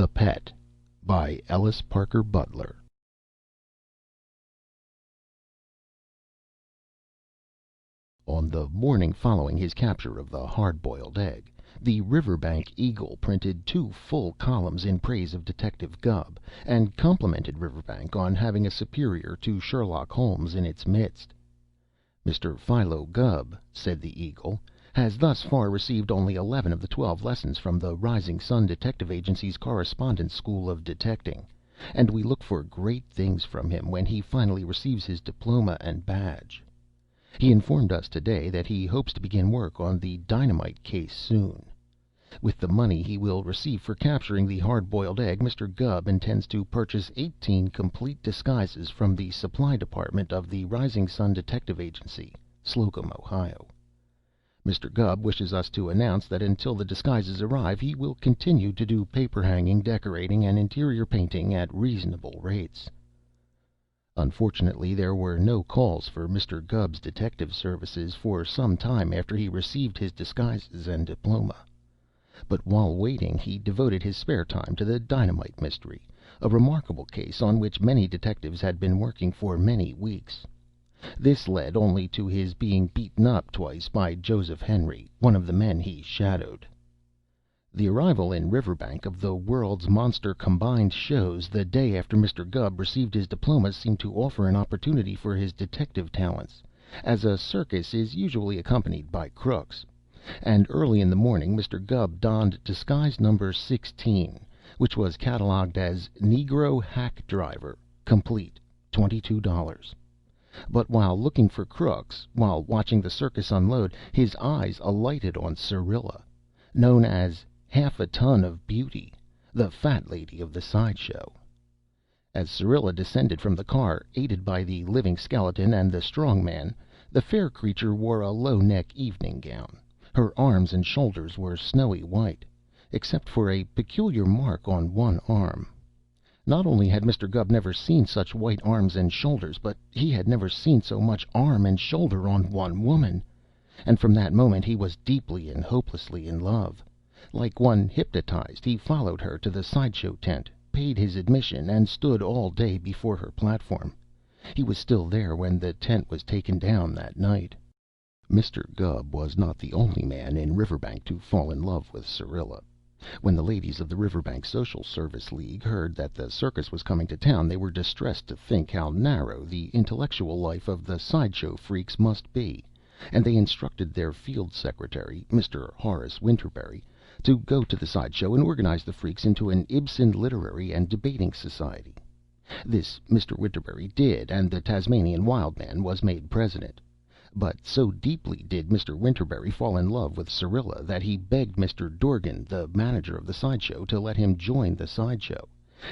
The Pet by Ellis Parker Butler. On the morning following his capture of the hard-boiled egg, the Riverbank Eagle printed 2 full columns in praise of Detective Gubb, and complimented Riverbank on having a superior to Sherlock Holmes in its midst. "Mr. Philo Gubb," said the Eagle, "has thus far received only 11 of the 12 lessons from the Rising Sun Detective Agency's Correspondence School of Detecting, and we look for great things from him when he finally receives his diploma and badge. He informed us today that he hopes to begin work on the dynamite case soon. With the money he will receive for capturing the hard-boiled egg, Mr. Gubb intends to purchase 18 complete disguises from the Supply Department of the Rising Sun Detective Agency, Slocum, Ohio. Mr. Gubb wishes us to announce that until the disguises arrive he will continue to do paper hanging, decorating, and interior painting at reasonable rates." Unfortunately, there were no calls for Mr. Gubb's detective services for some time after he received his disguises and diploma. But while waiting, he devoted his spare time to the dynamite mystery, a remarkable case on which many detectives had been working for many weeks. This led only to his being beaten up twice by Joseph Henry, one of the men he shadowed. The arrival in Riverbank of the World's Monster Combined Shows the day after Mr. Gubb received his diploma seemed to offer an opportunity for his detective talents, as a circus is usually accompanied by crooks, and early in the morning Mr. Gubb donned disguise number 16, which was catalogued as Negro Hack Driver, complete, $22. But while looking for crooks, while watching the circus unload, his eyes alighted on Syrilla, known as Half a Ton of Beauty, the fat lady of the sideshow. As Syrilla descended from the car, aided by the living skeleton and the strong man, the fair creature wore a low-neck evening gown. Her arms and shoulders were snowy white, except for a peculiar mark on one arm. Not only had Mr. Gubb never seen such white arms and shoulders, but he had never seen so much arm and shoulder on one woman, and from that moment he was deeply and hopelessly in love. Like one hypnotized, he followed her to the sideshow tent, paid his admission, and stood all day before her platform. He was still there when the tent was taken down that night. Mr. Gubb was not the only man in Riverbank to fall in love with Syrilla. When the ladies of the Riverbank Social Service League heard that the circus was coming to town, they were distressed to think how narrow the intellectual life of the sideshow freaks must be, and they instructed their field secretary, Mr. Horace Winterberry, to go to the sideshow and organize the freaks into an Ibsen Literary and Debating Society. This Mr. Winterberry did, and the Tasmanian Wild Man was made president. But so deeply did Mr. Winterberry fall in love with Syrilla that he begged Mr. Dorgan, the manager of the sideshow, to let him join the sideshow,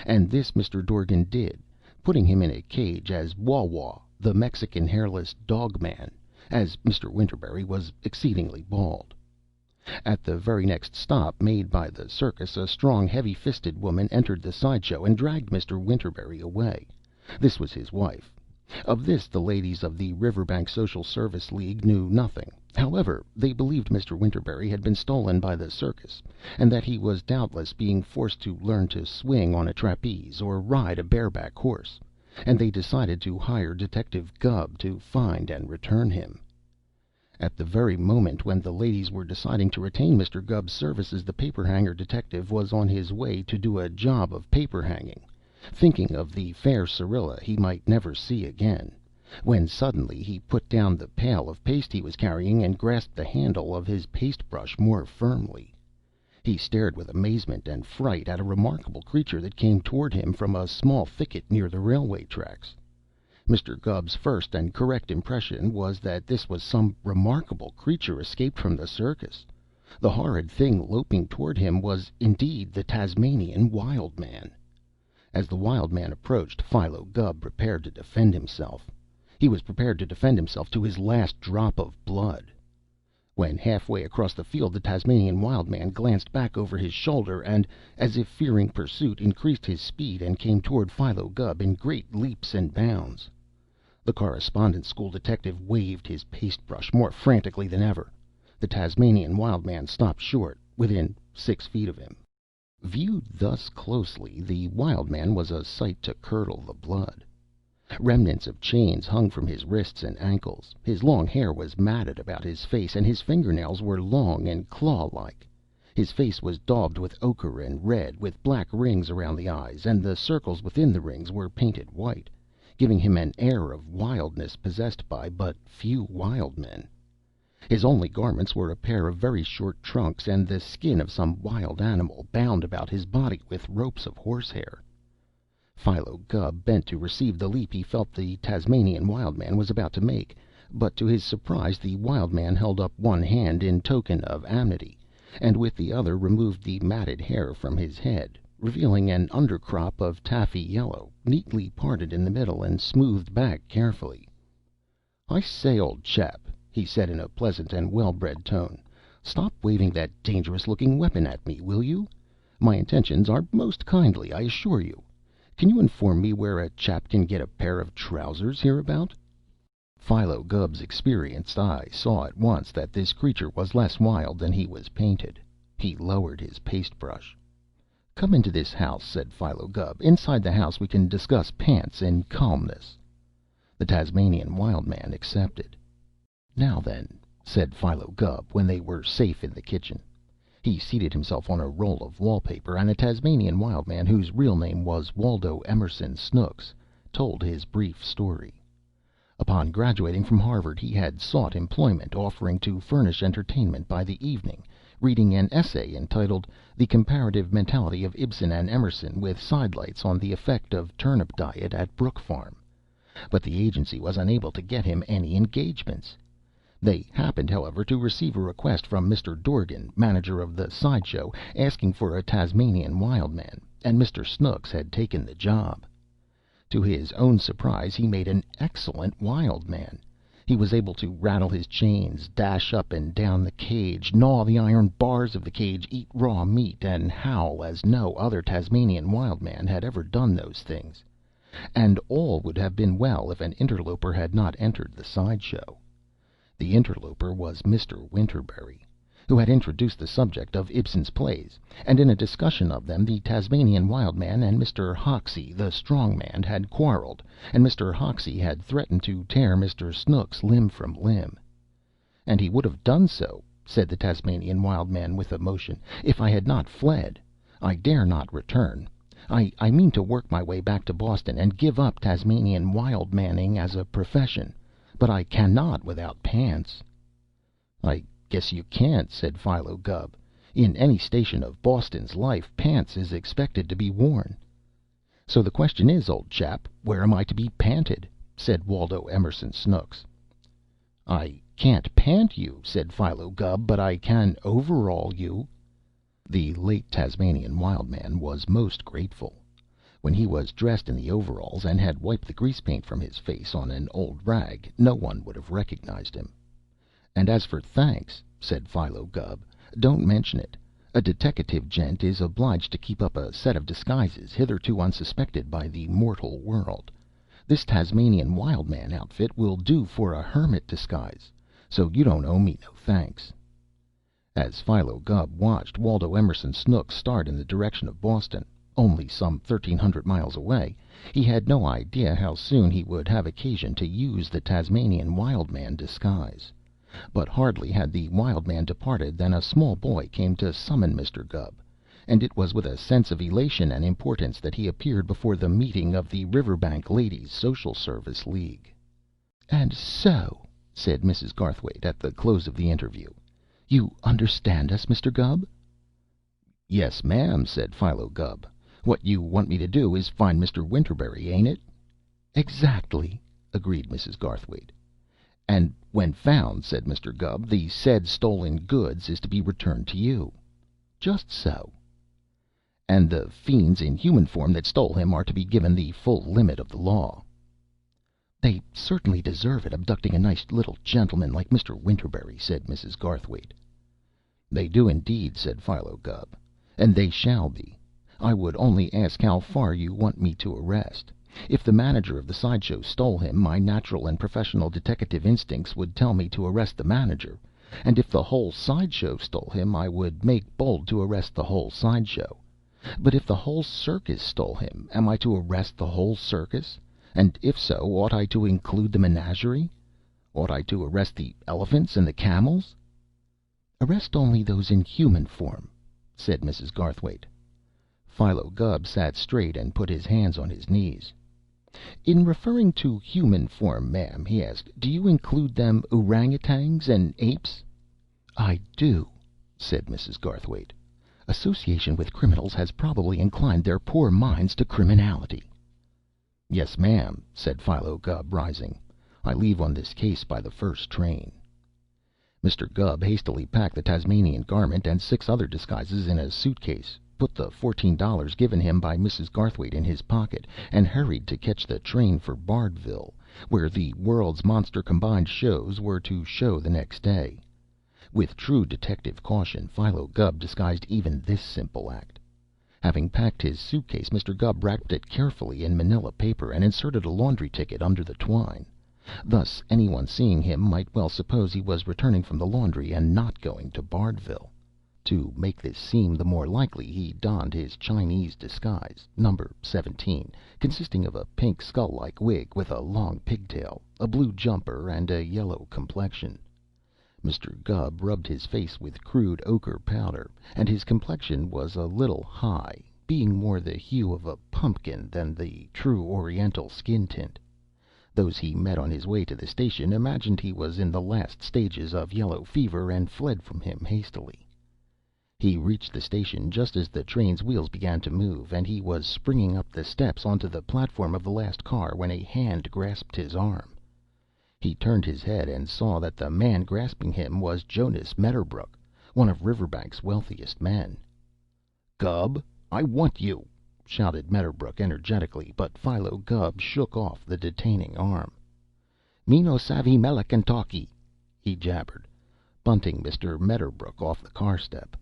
and this Mr. Dorgan did, putting him in a cage as Wawa, the Mexican hairless dog man, as Mr. Winterberry was exceedingly bald. At the very next stop made by the circus, a strong, heavy-fisted woman entered the sideshow and dragged Mr. Winterberry away. This was his wife. Of this the ladies of the Riverbank Social Service League knew nothing. However, they believed Mr. Winterberry had been stolen by the circus, and that he was doubtless being forced to learn to swing on a trapeze or ride a bareback horse, and they decided to hire Detective Gubb to find and return him. At the very moment when the ladies were deciding to retain Mr. Gubb's services, the paper-hanger detective was on his way to do a job of paper-hanging, thinking of the fair Syrilla he might never see again, when suddenly he put down the pail of paste he was carrying and grasped the handle of his paste-brush more firmly. He stared with amazement and fright at a remarkable creature that came toward him from a small thicket near the railway tracks. Mr. Gubb's first and correct impression was that this was some remarkable creature escaped from the circus. The horrid thing loping toward him was indeed the Tasmanian Wild Man. As the Wild Man approached, Philo Gubb prepared to defend himself. He was prepared to defend himself to his last drop of blood. When halfway across the field, the Tasmanian Wild Man glanced back over his shoulder and, as if fearing pursuit, increased his speed and came toward Philo Gubb in great leaps and bounds. The Correspondence School detective waved his paste-brush more frantically than ever. The Tasmanian Wild Man stopped short, within 6 feet of him. Viewed thus closely, the wild man was a sight to curdle the blood. Remnants of chains hung from his wrists and ankles, his long hair was matted about his face, and his fingernails were long and claw-like. His face was daubed with ochre and red, with black rings around the eyes, and the circles within the rings were painted white, giving him an air of wildness possessed by but few wild men. His only garments were a pair of very short trunks, and the skin of some wild animal, bound about his body with ropes of horsehair. Philo Gubb bent to receive the leap he felt the Tasmanian Wild Man was about to make, but to his surprise the wild man held up one hand in token of amity, and with the other removed the matted hair from his head, revealing an undercrop of taffy yellow, neatly parted in the middle and smoothed back carefully. "I say, old chap," he said in a pleasant and well-bred tone, "stop waving that dangerous-looking weapon at me, will you? My intentions are most kindly, I assure you. Can you inform me where a chap can get a pair of trousers hereabout?" Philo Gubb's experienced eye saw at once that this creature was less wild than he was painted. He lowered his paste-brush. "Come into this house," said Philo Gubb. "Inside the house we can discuss pants in calmness." The Tasmanian Wild Man accepted. "Now then," said Philo Gubb, when they were safe in the kitchen. He seated himself on a roll of wallpaper, and the Tasmanian Wild Man, whose real name was Waldo Emerson Snooks, told his brief story. Upon graduating from Harvard he had sought employment, offering to furnish entertainment by the evening, reading an essay entitled "The Comparative Mentality of Ibsen and Emerson, with Sidelights on the Effect of Turnip Diet at Brook Farm." But the agency was unable to get him any engagements. They happened, however, to receive a request from Mr. Dorgan, manager of the sideshow, asking for a Tasmanian Wild Man, and Mr. Snooks had taken the job. To his own surprise he made an excellent wild man. He was able to rattle his chains, dash up and down the cage, gnaw the iron bars of the cage, eat raw meat, and howl as no other Tasmanian Wild Man had ever done those things. And all would have been well if an interloper had not entered the sideshow. The interloper was Mr. Winterberry, who had introduced the subject of Ibsen's plays, and in a discussion of them the Tasmanian Wild Man and Mr. Hoxie, the strong man, had quarreled, and Mr. Hoxie had threatened to tear Mr. Snooks limb from limb. "And he would have done so," said the Tasmanian Wild Man with emotion, "if I had not fled. I dare not return. I mean to work my way back to Boston and give up Tasmanian Wild Manning as a profession. But I cannot without pants." "I guess you can't," said Philo Gubb. "In any station of Boston's life, pants is expected to be worn." "So the question is, old chap, where am I to be panted?" said Waldo Emerson Snooks. "I can't pant you," said Philo Gubb, "but I can overall you." The late Tasmanian Wild Man was most grateful. When he was dressed in the overalls, and had wiped the grease paint from his face on an old rag, no one would have recognized him. "And as for thanks," said Philo Gubb, "don't mention it. A deteckative gent is obliged to keep up a set of disguises hitherto unsuspected by the mortal world. This Tasmanian Wild Man outfit will do for a hermit disguise, so you don't owe me no thanks." As Philo Gubb watched Waldo Emerson Snooks start in the direction of Boston, only some 1,300 miles away, he had no idea how soon he would have occasion to use the Tasmanian Wild Man disguise. But hardly had the Wild Man departed than a small boy came to summon Mr. Gubb, and it was with a sense of elation and importance that he appeared before the meeting of the Riverbank Ladies' Social Service League. "And so," said Mrs. Garthwaite at the close of the interview, "you understand us, Mr. Gubb?" "Yes, ma'am," said Philo Gubb. "What you want me to do is find Mr. Winterberry, ain't it?" "Exactly," agreed Mrs. Garthwaite. "And when found," said Mr. Gubb, "the said stolen goods is to be returned to you." "Just so." "And the fiends in human form that stole him are to be given the full limit of the law." "They certainly deserve it, abducting a nice little gentleman like Mr. Winterberry," said Mrs. Garthwaite. "They do indeed," said Philo Gubb. "And they shall be. I would only ask how far you want me to arrest. If the manager of the sideshow stole him, my natural and professional deteckative instincts would tell me to arrest the manager, and if the whole sideshow stole him, I would make bold to arrest the whole sideshow. But if the whole circus stole him, am I to arrest the whole circus? And if so, ought I to include the menagerie? Ought I to arrest the elephants and the camels?" "Arrest only those in human form," said Mrs. Garthwaite. Philo Gubb sat straight and put his hands on his knees. "In referring to human form, ma'am," he asked, "do you include them orangutangs and apes?" "I do," said Mrs. Garthwaite. "Association with criminals has probably inclined their poor minds to criminality." "Yes, ma'am," said Philo Gubb, rising. "I leave on this case by the first train." Mr. Gubb hastily packed the Tasmanian garment and 6 other disguises in a suitcase, put the $14 given him by Mrs. Garthwaite in his pocket, and hurried to catch the train for Bardville, where the World's Monster Combined Shows were to show the next day. With true detective caution, Philo Gubb disguised even this simple act. Having packed his suitcase, Mr. Gubb wrapped it carefully in manila paper and inserted a laundry ticket under the twine. Thus anyone seeing him might well suppose he was returning from the laundry and not going to Bardville. To make this seem the more likely, he donned his Chinese disguise, number 17, consisting of a pink skull-like wig with a long pigtail, a blue jumper, and a yellow complexion. Mr. Gubb rubbed his face with crude ochre powder, and his complexion was a little high, being more the hue of a pumpkin than the true Oriental skin tint. Those he met on his way to the station imagined he was in the last stages of yellow fever and fled from him hastily. He reached the station just as the train's wheels began to move, and he was springing up the steps onto the platform of the last car when a hand grasped his arm. He turned his head and saw that the man grasping him was Jonas Medderbrook, one of Riverbank's wealthiest men. "Gubb, I want you!" shouted Medderbrook energetically, but Philo Gubb shook off the detaining arm. "Me no savvy Melican talkie," he jabbered, bunting Mr. Medderbrook off the car step.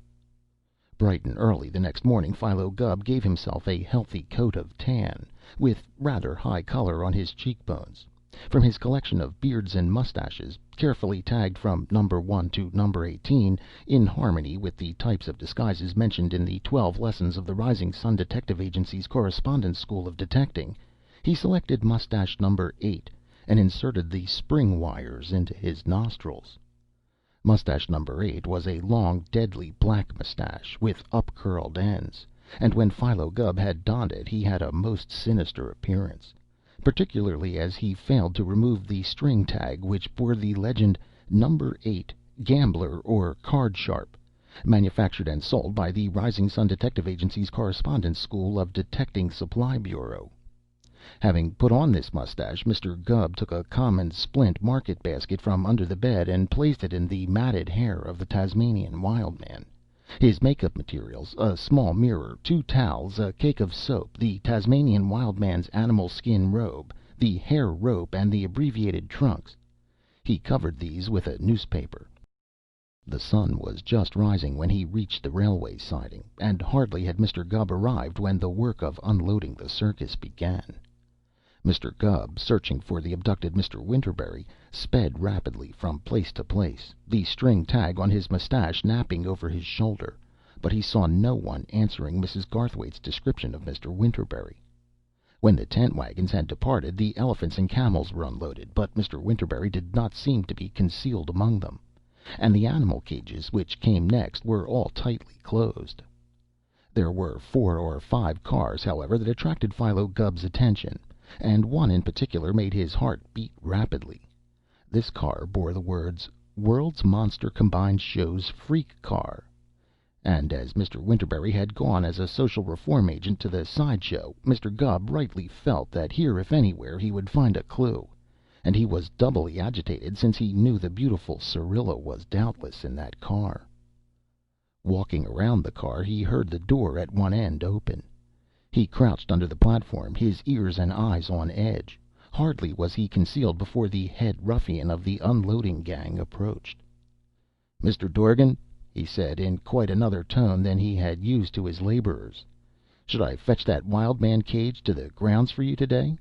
Bright and early the next morning, Philo Gubb gave himself a healthy coat of tan, with rather high color on his cheekbones. From his collection of beards and mustaches, carefully tagged from number 1 to number 18, in harmony with the types of disguises mentioned in the 12 lessons of the Rising Sun Detective Agency's Correspondence School of Detecting, he selected mustache number 8 and inserted the spring wires into his nostrils. Mustache number 8 was a long, deadly black mustache, with up-curled ends, and when Philo Gubb had donned it he had a most sinister appearance, particularly as he failed to remove the string tag which bore the legend "Number 8, Gambler or Card Sharp, manufactured and sold by the Rising Sun Detective Agency's Correspondence School of Detecting Supply Bureau." Having put on this mustache, Mr. Gubb took a common splint market basket from under the bed and placed it in the matted hair of the Tasmanian Wild Man. His makeup materials, a small mirror, 2 towels, a cake of soap, the Tasmanian Wild Man's animal skin robe, the hair rope, and the abbreviated trunks. He covered these with a newspaper. The sun was just rising when he reached the railway siding, and hardly had Mr. Gubb arrived when the work of unloading the circus began. Mr. Gubb, searching for the abducted Mr. Winterberry, sped rapidly from place to place, the string tag on his mustache napping over his shoulder, but he saw no one answering Mrs. Garthwaite's description of Mr. Winterberry. When the tent wagons had departed, the elephants and camels were unloaded, but Mr. Winterberry did not seem to be concealed among them, and the animal cages, which came next, were all tightly closed. There were 4 or 5 cars, however, that attracted Philo Gubb's attention, and one in particular made his heart beat rapidly. This car bore the words "World's Monster Combined Shows Freak Car," and as Mr. Winterberry had gone as a social reform agent to the sideshow, Mr. Gubb rightly felt that here, if anywhere, he would find a clue, and he was doubly agitated since he knew the beautiful Syrilla was doubtless in that car. Walking around the car, he heard the door at one end open. He crouched under the platform, his ears and eyes on edge. Hardly was he concealed before the head ruffian of the unloading gang approached. "Mr. Dorgan," he said, in quite another tone than he had used to his laborers, "should I fetch that wild man cage to the grounds for you today?"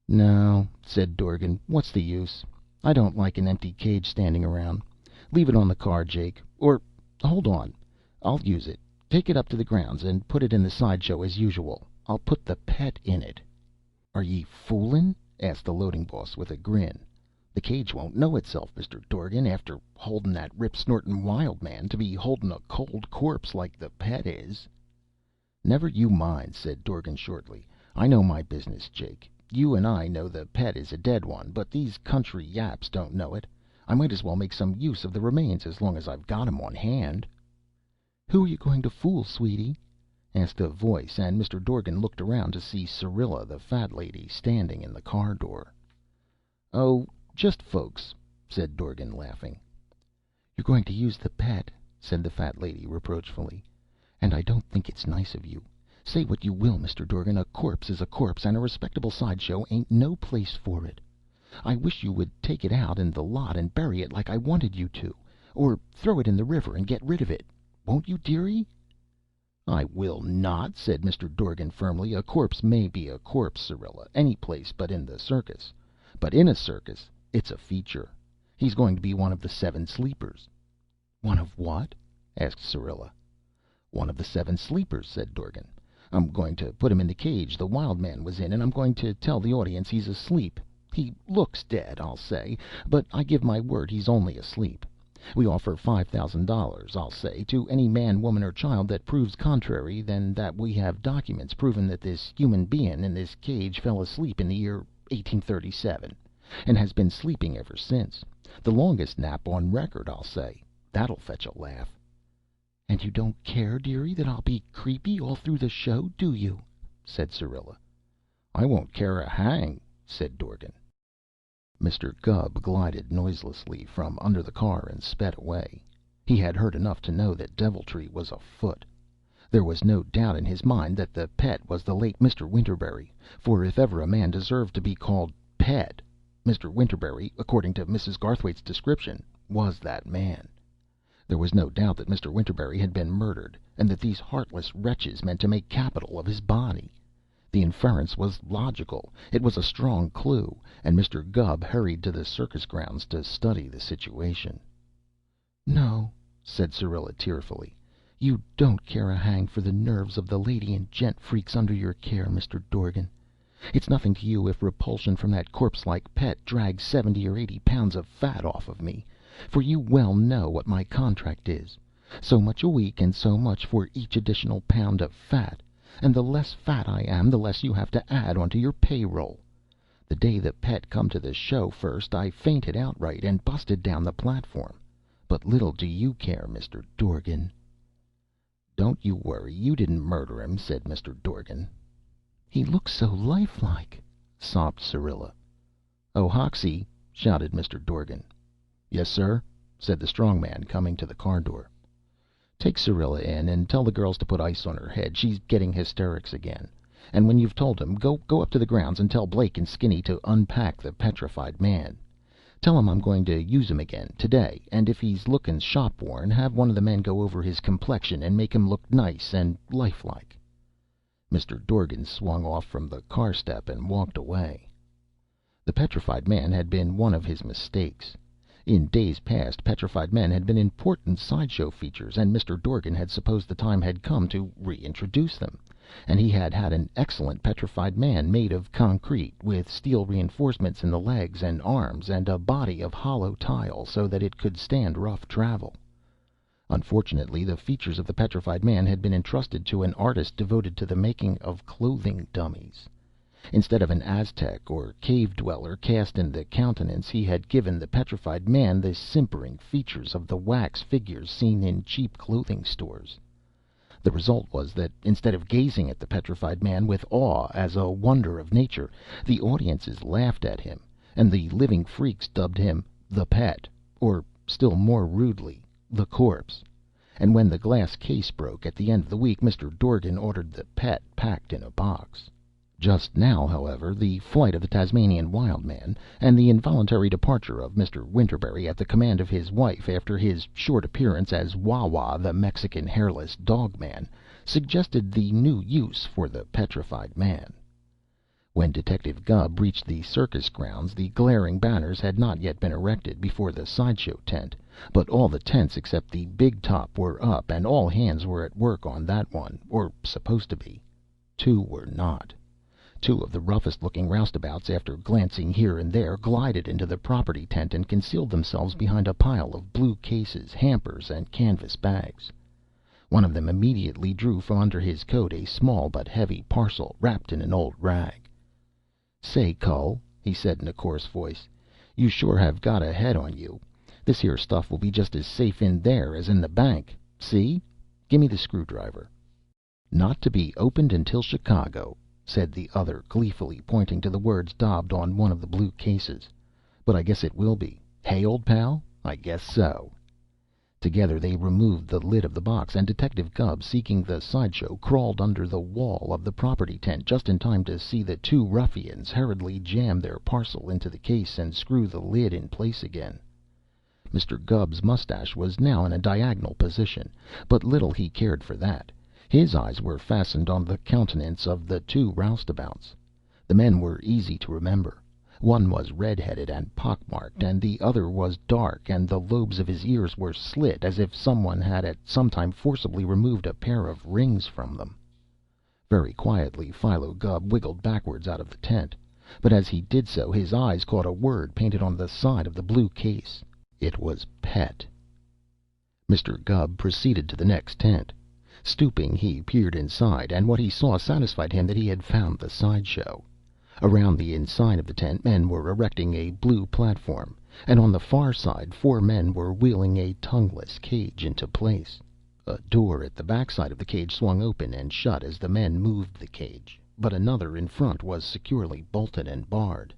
"No," said Dorgan. "What's the use? I don't like an empty cage standing around. Leave it on the car, Jake. Or hold on, I'll use it. Take it up to the grounds and put it in the sideshow as usual. I'll put the pet in it." "Are ye foolin'?" asked the loading boss with a grin. "The cage won't know itself, Mr. Dorgan, after holdin' that rip-snortin' wild man, to be holdin' a cold corpse like the pet is." "Never you mind," said Dorgan shortly. "I know my business, Jake. You and I know the pet is a dead one, but these country yaps don't know it. I might as well make some use of the remains as long as I've got 'em on hand." "Who are you going to fool, sweetie?" asked a voice, and Mr. Dorgan looked around to see Syrilla, the fat lady, standing in the car door. "Oh, just folks," said Dorgan, laughing. "You're going to use the pet," said the fat lady reproachfully, "and I don't think it's nice of you. Say what you will, Mr. Dorgan, a corpse is a corpse, and a respectable sideshow ain't no place for it. I wish you would take it out in the lot and bury it like I wanted you to, or throw it in the river and get rid of it. Won't you, dearie?" "I will not," said Mr. Dorgan firmly. "A corpse may be a corpse, Syrilla, any place but in the circus. But in a circus, it's a feature. He's going to be one of the 7 sleepers." "One of what?" asked Syrilla. "One of the 7 sleepers," said Dorgan. "I'm going to put him in the cage the wild man was in, and I'm going to tell the audience he's asleep. He looks dead, I'll say, but I give my word he's only asleep. We offer $5,000, I'll say, to any man, woman, or child that proves contrary, then that we have documents proving that this human being in this cage fell asleep in the year 1837, and has been sleeping ever since. The longest nap on record, I'll say. That'll fetch a laugh." "And you don't care, dearie, that I'll be creepy all through the show, do you?" said Syrilla. "I won't care a hang," said Dorgan. Mr. Gubb glided noiselessly from under the car and sped away. He had heard enough to know that deviltry was afoot. There was no doubt in his mind that the pet was the late Mr. Winterberry, for if ever a man deserved to be called pet, Mr. Winterberry, according to Mrs. Garthwaite's description, was that man. There was no doubt that Mr. Winterberry had been murdered, and that these heartless wretches meant to make capital of his body. The inference was logical, it was a strong clue, and Mr. Gubb hurried to the circus grounds to study the situation. "No," said Syrilla tearfully, "you don't care a hang for the nerves of the lady and gent freaks under your care, Mr. Dorgan. It's nothing to you if repulsion from that corpse-like pet drags 70 or 80 pounds of fat off of me, for you well know what my contract is. So much a week, and so much for each additional pound of fat, and the less fat I am, the less you have to add onto your payroll. The day the pet come to the show first, I fainted outright and busted down the platform. But little do you care, Mr. Dorgan." "Don't you worry. You didn't murder him," said Mr. Dorgan. "He looks so lifelike," sobbed Syrilla. "Oh, Hoxie!" shouted Mr. Dorgan. "Yes, sir," said the strong man, coming to the car door. "Take Syrilla in, and tell the girls to put ice on her head. She's getting hysterics again. And when you've told them, go up to the grounds and tell Blake and Skinny to unpack the petrified man. Tell him I'm going to use him again today, and if he's looking shop-worn, have one of the men go over his complexion and make him look nice and lifelike." Mr. Dorgan swung off from the car step and walked away. The petrified man had been one of his mistakes. In days past, petrified men had been important sideshow features, and Mr. Dorgan had supposed the time had come to reintroduce them, and he had had an excellent petrified man made of concrete, with steel reinforcements in the legs and arms, and a body of hollow tile so that it could stand rough travel. Unfortunately, the features of the petrified man had been entrusted to an artist devoted to the making of clothing dummies. Instead of an Aztec or cave dweller cast in the countenance, he had given the petrified man the simpering features of the wax figures seen in cheap clothing stores. The result was that, instead of gazing at the petrified man with awe as a wonder of nature, the audiences laughed at him, and the living freaks dubbed him the Pet, or, still more rudely, the Corpse. And when the glass case broke at the end of the week, Mr. Dorgan ordered the Pet packed in a box. Just now, however, the flight of the Tasmanian wild man, and the involuntary departure of Mr. Winterberry at the command of his wife after his short appearance as Wawa, the Mexican hairless dog man, suggested the new use for the petrified man. When Detective Gubb reached the circus grounds, the glaring banners had not yet been erected before the sideshow tent, but all the tents except the big top were up, and all hands were at work on that one, or supposed to be. Two were not. Two of the roughest looking roustabouts, after glancing here and there, glided into the property tent and concealed themselves behind a pile of blue cases, hampers, and canvas bags. One of them immediately drew from under his coat a small but heavy parcel wrapped in an old rag. "Say, Cull," he said in a coarse voice, "you sure have got a head on you. This here stuff will be just as safe in there as in the bank. See? Gimme the screwdriver." "Not to be opened until Chicago," said the other gleefully, pointing to the words daubed on one of the blue cases. "But I guess it will be. Hey, old pal? I guess so." Together they removed the lid of the box, and Detective Gubb, seeking the sideshow, crawled under the wall of the property tent just in time to see the two ruffians hurriedly jam their parcel into the case and screw the lid in place again. Mr. Gubb's mustache was now in a diagonal position, but little he cared for that. His eyes were fastened on the countenance of the two roustabouts. The men were easy to remember. One was red-headed and pock-marked, and the other was dark, and the lobes of his ears were slit, as if someone had at some time forcibly removed a pair of rings from them. Very quietly Philo Gubb wiggled backwards out of the tent, but as he did so his eyes caught a word painted on the side of the blue case. It was Pet. Mr. Gubb proceeded to the next tent. Stooping, he peered inside, and what he saw satisfied him that he had found the sideshow. Around the inside of the tent men were erecting a blue platform, and on the far side 4 men were wheeling a tongueless cage into place. A door at the back side of the cage swung open and shut as the men moved the cage, but another in front was securely bolted and barred.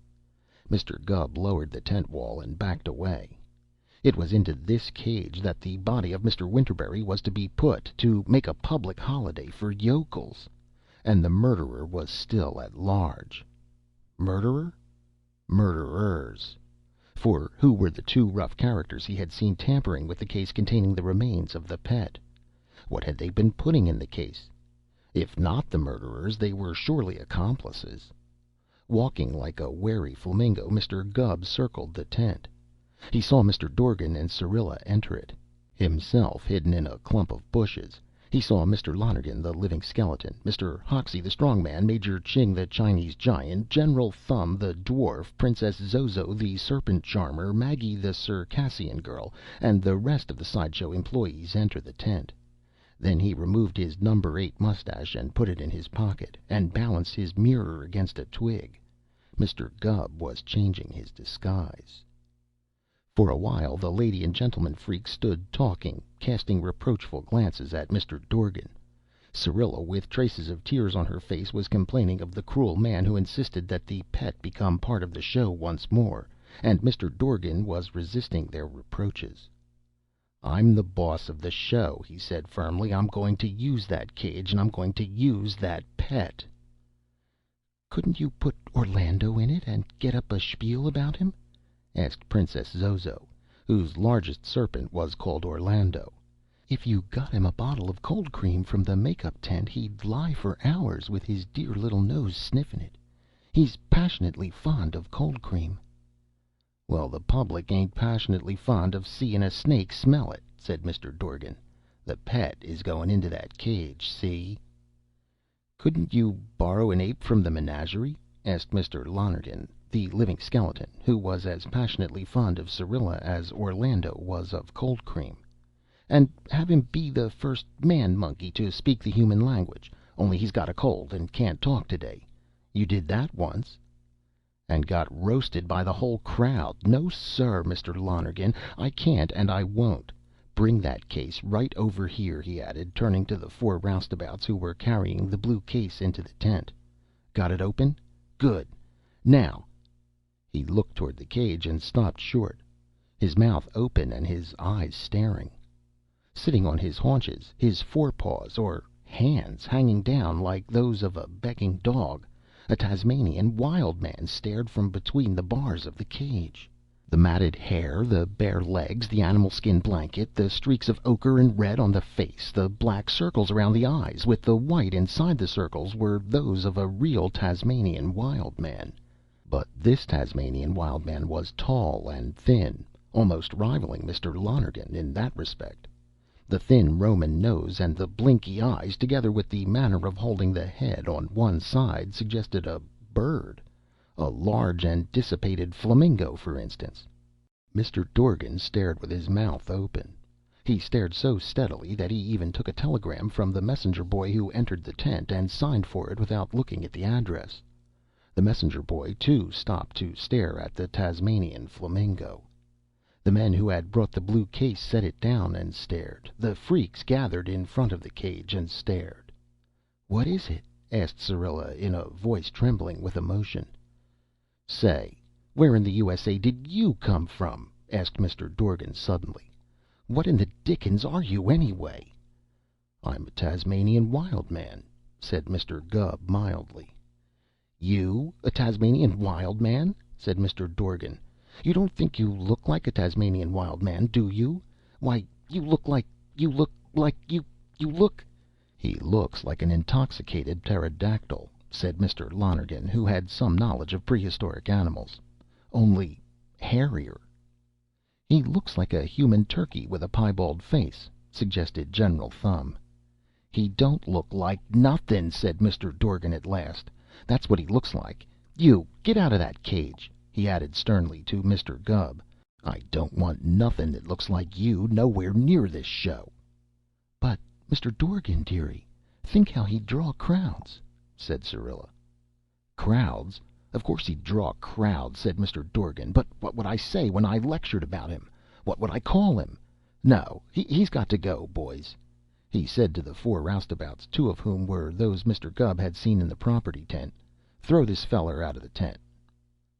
Mr. Gubb lowered the tent wall and backed away. It was into this cage that the body of Mr. Winterberry was to be put, to make a public holiday for yokels. And the murderer was still at large. Murderer? Murderers. For who were the 2 rough characters he had seen tampering with the case containing the remains of the Pet? What had they been putting in the case? If not the murderers, they were surely accomplices. Walking like a wary flamingo, Mr. Gubb circled the tent. He saw Mr. Dorgan and Syrilla enter it. Himself hidden in a clump of bushes, he saw Mr. Lonergan, the living skeleton, Mr. Hoxie, the strong man, Major Ching, the Chinese giant, General Thumb, the dwarf, Princess Zozo, the serpent charmer, Maggie, the Circassian girl, and the rest of the sideshow employees enter the tent. Then he removed his number 8 mustache and put it in his pocket, and balanced his mirror against a twig. Mr. Gubb was changing his disguise. For a while the lady and gentleman freak stood talking, casting reproachful glances at Mr. Dorgan. Syrilla, with traces of tears on her face, was complaining of the cruel man who insisted that the Pet become part of the show once more, and Mr. Dorgan was resisting their reproaches. "I'm the boss of the show," he said firmly. "I'm going to use that cage, and I'm going to use that Pet." "Couldn't you put Orlando in it, and get up a spiel about him?" asked Princess Zozo, whose largest serpent was called Orlando. "If you got him a bottle of cold cream from the make-up tent, he'd lie for hours with his dear little nose sniffing it. He's passionately fond of cold cream." "Well, the public ain't passionately fond of seeing a snake smell it," said Mr. Dorgan. "The Pet is going into that cage, see?" "Couldn't you borrow an ape from the menagerie?" asked Mr. Lonergan, the living skeleton, who was as passionately fond of Syrilla as Orlando was of cold cream, "and have him be the first man monkey to speak the human language, only he's got a cold and can't talk today. You did that once." "And got roasted by the whole crowd. No, sir, Mr. Lonergan, I can't and I won't. Bring that case right over here," he added, turning to the 4 roustabouts who were carrying the blue case into the tent. "Got it open? Good. Now—" He looked toward the cage and stopped short, his mouth open and his eyes staring. Sitting on his haunches, his forepaws, or hands, hanging down like those of a begging dog, a Tasmanian wild man stared from between the bars of the cage. The matted hair, the bare legs, the animal skin blanket, the streaks of ochre and red on the face, the black circles around the eyes, with the white inside the circles, were those of a real Tasmanian wild man. But this Tasmanian wild man was tall and thin, almost rivaling Mr. Lonergan in that respect. The thin Roman nose and the blinky eyes, together with the manner of holding the head on one side, suggested a bird. A large and dissipated flamingo, for instance. Mr. Dorgan stared with his mouth open. He stared so steadily that he even took a telegram from the messenger boy who entered the tent, and signed for it without looking at the address. The messenger boy, too, stopped to stare at the Tasmanian flamingo. The men who had brought the blue case set it down and stared. The freaks gathered in front of the cage and stared. "What is it?" asked Syrilla in a voice trembling with emotion. "Say, where in the USA did you come from?" asked Mr. Dorgan suddenly. "What in the dickens are you, anyway?" "I'm a Tasmanian wild man," said Mr. Gubb mildly. "You a Tasmanian wild man?" said Mr. Dorgan. "You don't think you look like a Tasmanian wild man, do you? Why, you look like you look "He looks like an intoxicated pterodactyl," said Mr. Lonergan, who had some knowledge of prehistoric animals. "Only hairier." "He looks like a human turkey with a piebald face," suggested General Thumb. "He don't look like nothin'," said Mr. Dorgan at last. "That's what he looks like. You get out of that cage," he added sternly to Mr. Gubb. "I don't want nothin' that looks like you nowhere near this show." "But, Mr. Dorgan, dearie, think how he'd draw crowds," said Syrilla. "Crowds? Of course he'd draw crowds," said Mr. Dorgan. "But what would I say when I lectured about him? What would I call him? No, he's got to go, boys," he said to the four roustabouts, two of whom were those Mr. Gubb had seen in the property tent. "Throw this feller out of the tent."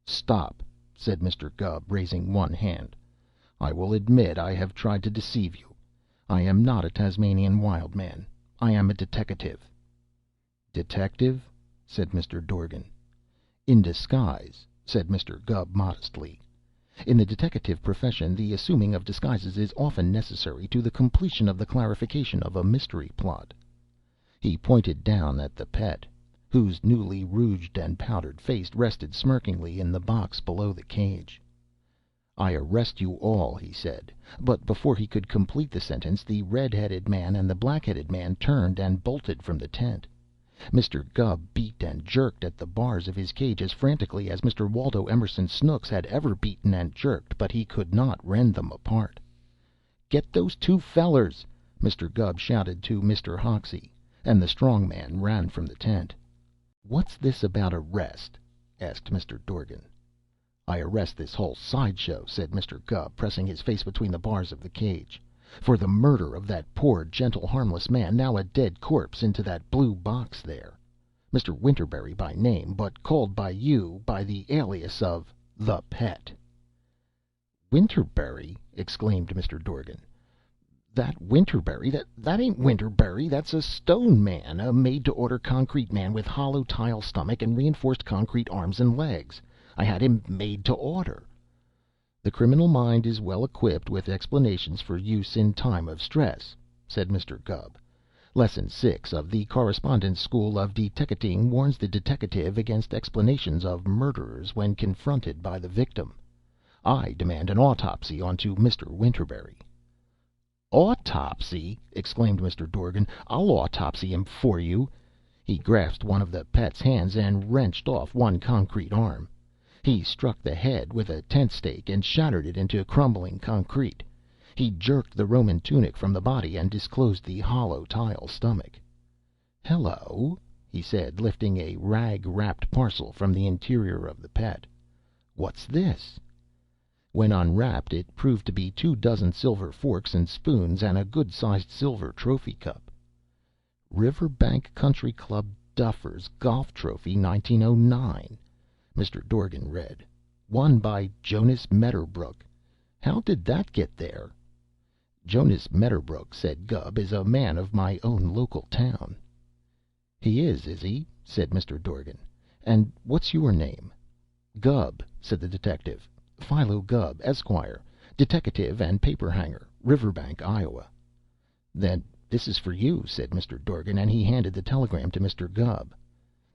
"Stop," said Mr. Gubb, raising one hand. "I will admit I have tried to deceive you. I am not a Tasmanian wild man. I am a deteckative." "Detective?" said Mr. Dorgan. "In disguise," said Mr. Gubb modestly. "In the deteckative profession the assuming of disguises is often necessary to the completion of the clarification of a mystery plot." He pointed down at the pet, whose newly rouged and powdered face rested smirkingly in the box below the cage. "I arrest you all," he said, but before he could complete the sentence the red-headed man and the black-headed man turned and bolted from the tent. Mr. Gubb beat and jerked at the bars of his cage as frantically as Mr. Waldo Emerson Snooks had ever beaten and jerked, but he could not rend them apart. "Get those two fellers!" Mr. Gubb shouted to Mr. Hoxie, and the strong man ran from the tent. "What's this about arrest?" asked Mr. Dorgan. "I arrest this whole sideshow," said Mr. Gubb, pressing his face between the bars of the cage, "for the murder of that poor, gentle, harmless man, now a dead corpse, into that blue box there. Mr. Winterberry by name, but called by you by the alias of the Pet." "Winterberry!" exclaimed Mr. Dorgan. "That Winterberry? That ain't Winterberry. That's a stone man, a made-to-order concrete man with hollow tile stomach and reinforced concrete arms and legs. I had him made to order." "The criminal mind is well equipped with explanations for use in time of stress," said Mr. Gubb. "Lesson 6 of the Correspondence School of Deteckating warns the deteckative against explanations of murderers when confronted by the victim. I demand an autopsy onto Mr. Winterberry." "Autopsy!" exclaimed Mr. Dorgan. "I'll autopsy him for you." He grasped one of the Pet's hands and wrenched off one concrete arm. He struck the head with a tent stake and shattered it into crumbling concrete. He jerked the Roman tunic from the body and disclosed the hollow tile stomach. "Hello," he said, lifting a rag-wrapped parcel from the interior of the Pet. "What's this?" When unwrapped, it proved to be 24 silver forks and spoons and a good-sized silver trophy cup. "Riverbank Country Club Duffers Golf Trophy, 1909," Mr. Dorgan read. "Won by Jonas Medderbrook. How did that get there?" "Jonas Medderbrook," said Gubb, "is a man of my own local town." "He is he?" said Mr. Dorgan. "And what's your name?" "Gubb," said the detective. Philo Gubb, Esquire, deteckative and paperhanger, Riverbank, Iowa." "Then this is for you," said Mr. Dorgan, and he handed the telegram to Mr. Gubb.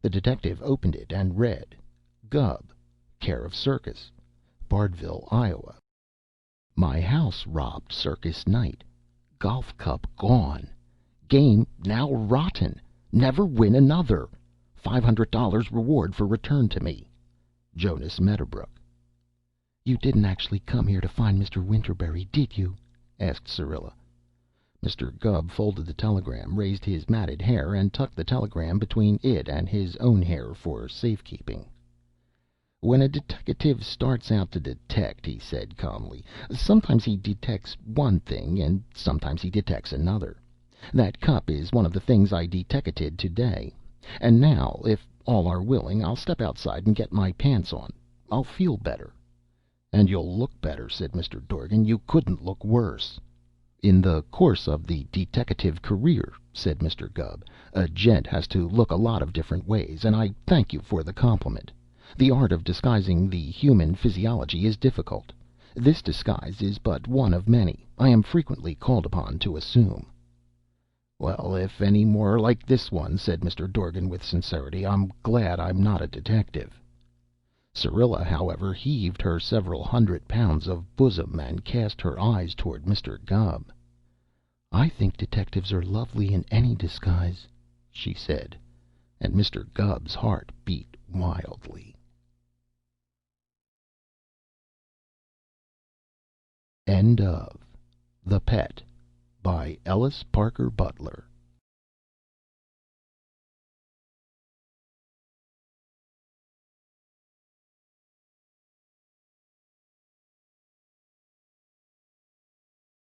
The detective opened it and read: "Gubb, care of Circus, Bardville, Iowa. My house robbed circus night. Golf cup gone. Game now rotten. Never win another. $500 reward for return to me. Jonas Medderbrook." "You didn't actually come here to find Mr. Winterberry, did you?" asked Syrilla. Mr. Gubb folded the telegram, raised his matted hair, and tucked the telegram between it and his own hair for safekeeping. "When a deteckative starts out to detect," he said calmly, "sometimes he detects one thing and sometimes he detects another. That cup is one of the things I deteckated today. And now, if all are willing, I'll step outside and get my pants on. I'll feel better." "And you'll look better," said Mr. Dorgan. "You couldn't look worse." "In the course of the deteckative career," said Mr. Gubb, "a gent has to look a lot of different ways, and I thank you for the compliment. The art of disguising the human physiology is difficult. This disguise is but one of many I am frequently called upon to assume." "Well, if any more are like this one," said Mr. Dorgan with sincerity, "I'm glad I'm not a detective." Syrilla, however, heaved her several £100 of bosom and cast her eyes toward Mr. Gubb. "I think detectives are lovely in any disguise," she said, and Mr. Gubb's heart beat wildly. End of The Pet by Ellis Parker Butler.